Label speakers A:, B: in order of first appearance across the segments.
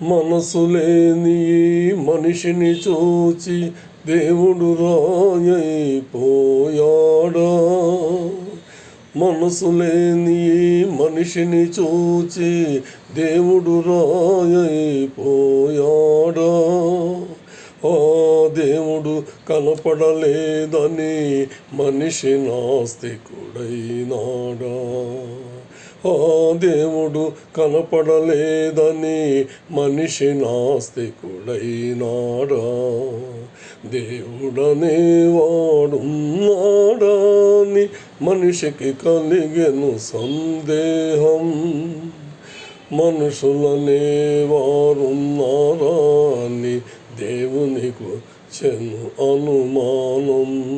A: మనసు లేని మనిషిని చూచి దేవుడు రాయైపోయాడా. మనసు లేని మనిషిని చూచి దేవుడు రాయైపోయాడా. ఆ దేవుడు కనపడలేదని మనిషి నాస్తికుడైనాడా. ఆ దేవుడు కనపడలేదని మనిషి నాస్తికుడైనాడా. దేవుడనే వాడున్నాడా అని మనిషికి కలిగెను సందేహం. మనుషులనే వారున్నారా అని దేవునికి వచ్చెను అనుమానం.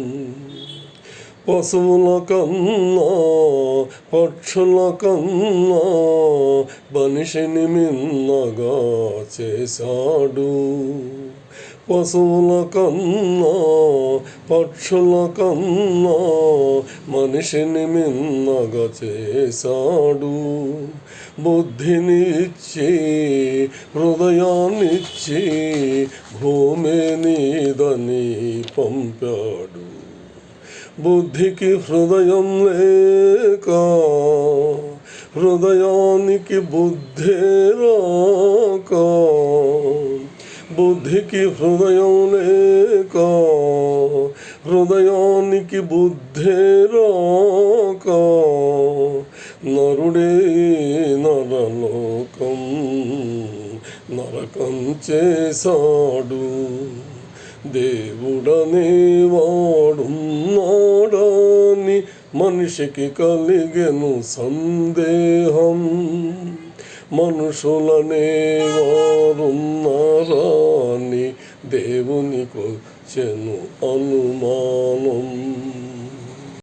A: పశువుల కన్నా పక్షుల కన్నా మనిషిని మిన్నగా చేశాడు. పశువుల కన్నా పక్షుల కన్నా మనిషిని మిన్నగా చేశాడు. బుద్ధిని ఇచ్చి హృదయాన్నిచ్చి భూమి నీదని పంపాడు. బుద్ధికి హృదయం లేక హృదయానికి బుద్ధి రాక. బుద్ధికి హృదయం లేక హృదయానికి బుద్ధి రాక. నరుడే నరలోకం నరకం చేశాడు. దేవుడనే వాడున్నాడని మనిషికి కలిగెను సందేహం. మనుషులనే వారున్నారా అని దేవునికి వచ్చెను అనుమానం.